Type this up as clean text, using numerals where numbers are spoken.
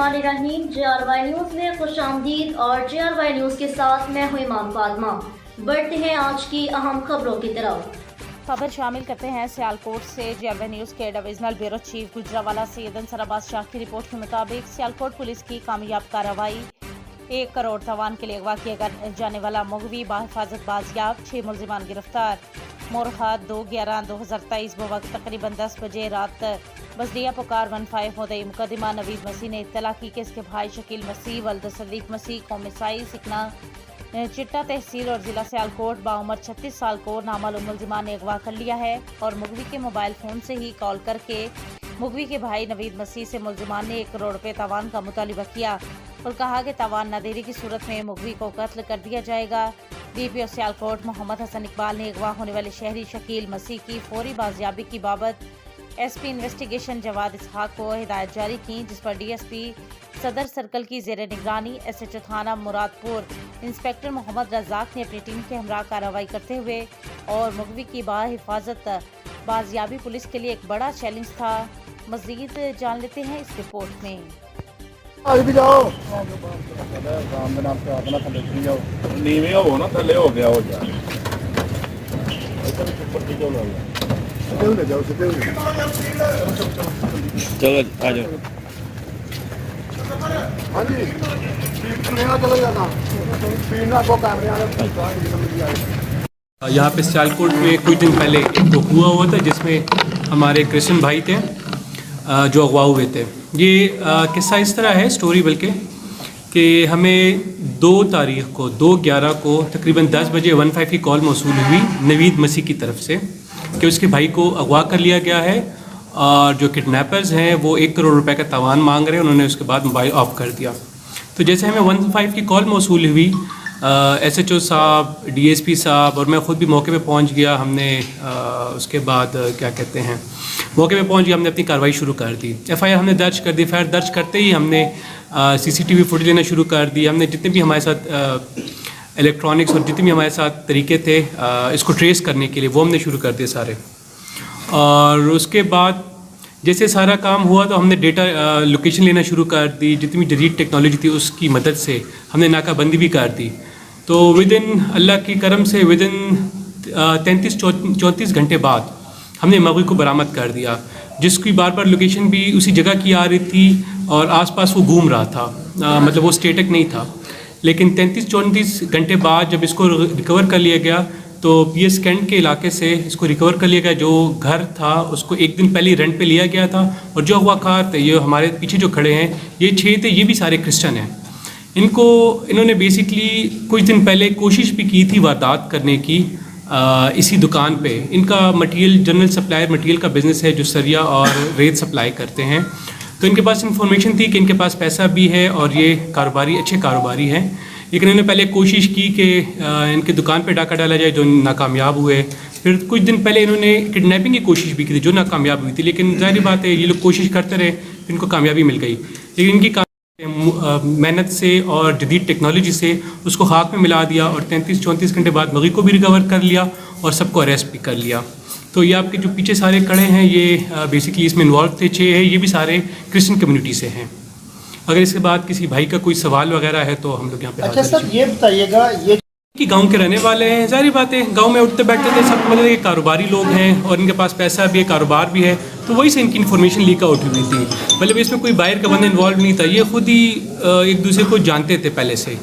बिस्मिल्लाहिर्रहमानिर्रहीम। JRY news में खुशामदीद और JRY न्यूज़ के साथ मैं हूं इमाम फातिमा। बढ़ते हैं आज की अहम खबरों की तरफ। खबर शामिल करते हैं सियालकोट से। JRY न्यूज़ के divisional bureau chief Gujranwala Syed Ansar Abbas Shah की रिपोर्ट के मुताबिक सियालकोट पुलिस की कामयाब कार्रवाई। 1 करोड़ तवान के लिए अगवा किया जाने वाला मुगवी बाहिफाजत बाजियाब, 6 मुलजिमान गिरफ्तार। मोरहा 2/11/2023 वक्त तकरीबन 10 बजे रात बजलिया पुकार 15 मुदई मुकदमा नवीद मसीह ने इत्तला की कि इसके भाई शकील मसीह वल्द सदीक मसीह कौम ईसाई सिकना चिट्टा तहसील और जिला सियालकोट बाउमर 36 साल को नामालूम मुलजिमान ने अगवा कर लिया है और मुगवी के मोबाइल फोन से ही कॉल करके मुगवी के भाई नवीद मसीह से मुलजिमान ने 1 करोड़ रुपए तवान का मुतालिबा किया और कहा कि तवान न देने की सूरत में मुगवी को कत्ल कर दिया जाएगा। DPO सियालकोट मोहम्मद हसन इकबाल ने अगवा होने वाले शहरी शकील मसीह की फौरी बाजियाबी की बाबत SP इन्वेस्टिगेशन जवाद इसहाक को हिदायत जारी की, जिस पर DSP सदर सर्कल की जेर निगरानी SHO थाना मुरादपुर इंस्पेक्टर मोहम्मद रजाक ने अपनी टीम के हमरा कार्रवाई करते हुए और मुगवी की बाहिफाजत बाजियाबी पुलिस के लिए एक बड़ा चैलेंज था। मजीद जान लेते हैं इस रिपोर्ट में। भी जाओ नीवे हो ना थले हो गया हो जा ले जाओ चलो आ जाओ। हाँ जी चलो जाना पीना को कैमरे यहाँ पे सियालकोट में कुछ दिन पहले एक हुआ था जिसमें हमारे क्रिश्चियन भाई थे जो अगवा हुए थे। ये किस्सा इस तरह है स्टोरी बल्कि कि हमें 2 तारीख को 2/11 को तकरीबन 10 बजे 15 की कॉल मौसूल हुई नवीद मसीह की तरफ से कि उसके भाई को अगवा कर लिया गया है और जो किडनैपर्स हैं वो 1 करोड़ रुपए का तवान मांग रहे हैं। उन्होंने उसके बाद मोबाइल ऑफ कर दिया। तो जैसे हमें 15 की कॉल मौसूल हुई SHO साहब, DSP साहब और मैं ख़ुद भी मौके पे पहुंच गया। हमने उसके बाद क्या कहते हैं मौके पे पहुंच गया, हमने अपनी कार्रवाई शुरू कर दी। FIR हमने दर्ज कर दी। FIR दर्ज करते ही हमने CCTV फुटेज लेना शुरू कर दी। हमने जितने भी हमारे साथ इलेक्ट्रॉनिक्स और जितने भी हमारे साथ तरीके थे इसको ट्रेस करने के लिए वो हमने शुरू कर दिए सारे। और उसके बाद जैसे सारा काम हुआ तो हमने डेटा लोकेशन लेना शुरू कर दी। जितनी भी जदीद टेक्नोलॉजी थी उसकी मदद से हमने नाकाबंदी भी कर दी। तो विदिन अल्लाह की करम से विदिन 33-34 घंटे बाद हमने मगवी को बरामद कर दिया, जिसकी बार बार लोकेशन भी उसी जगह की आ रही थी और आसपास वो घूम रहा था, मतलब वो स्टेटक नहीं था। लेकिन 33-34 घंटे बाद जब इसको रिकवर कर लिया गया तो PS कैंट के इलाके से इसको रिकवर कर लिया गया। जो घर था उसको 1 दिन पहले रेंट पे लिया गया था और जो अगवाकार थे ये हमारे पीछे जो खड़े हैं ये 6 थे, ये भी सारे क्रिश्चियन हैं। इन्होंने बेसिकली कुछ दिन पहले कोशिश भी की थी वारदात करने की इसी दुकान पे। इनका मटेरियल जनरल सप्लायर मटेरियल का बिज़नेस है जो सरिया और रेत सप्लाई करते हैं। तो इनके पास इंफॉर्मेशन थी कि इनके पास पैसा भी है और ये कारोबारी अच्छे कारोबारी हैं। लेकिन इन्होंने पहले कोशिश की कि इनके दुकान पे डाका डाला जाए, जो नाकामयाब हुए। फिर कुछ दिन पहले इन्होंने किडनैपिंग की कोशिश भी की थी जो नाकामयाब हुई थी। लेकिन जाहिर बात है ये लोग कोशिश करते रहे, इनको कामयाबी मिल गई। लेकिन इनकी मेहनत से और जदीद टेक्नोलॉजी से उसको खाक में मिला दिया और 33-34 घंटे बाद मगी को भी रिकवर कर लिया और सबको अरेस्ट भी कर लिया। तो ये आपके जो पीछे सारे खड़े हैं ये बेसिकली इसमें इन्वॉल्व थे 6 है, ये भी सारे क्रिश्चियन कम्युनिटी से हैं। अगर इसके बाद किसी भाई का कोई सवाल वगैरह है तो हम लोग यहाँ पे अच्छा सर ये बताइएगा, ये कि गांव के रहने वाले हैं, जाहिर बात है गांव में उठते बैठते थे सब, मतलब ये कारोबारी लोग हैं और इनके पास पैसा भी है, कारोबार भी है। तो वही से इनकी इन्फॉर्मेशन लीक आउट हुई थी। मतलब इसमें कोई बाहर का बंदा इन्वॉल्व नहीं था, ये खुद ही एक दूसरे को जानते थे पहले से।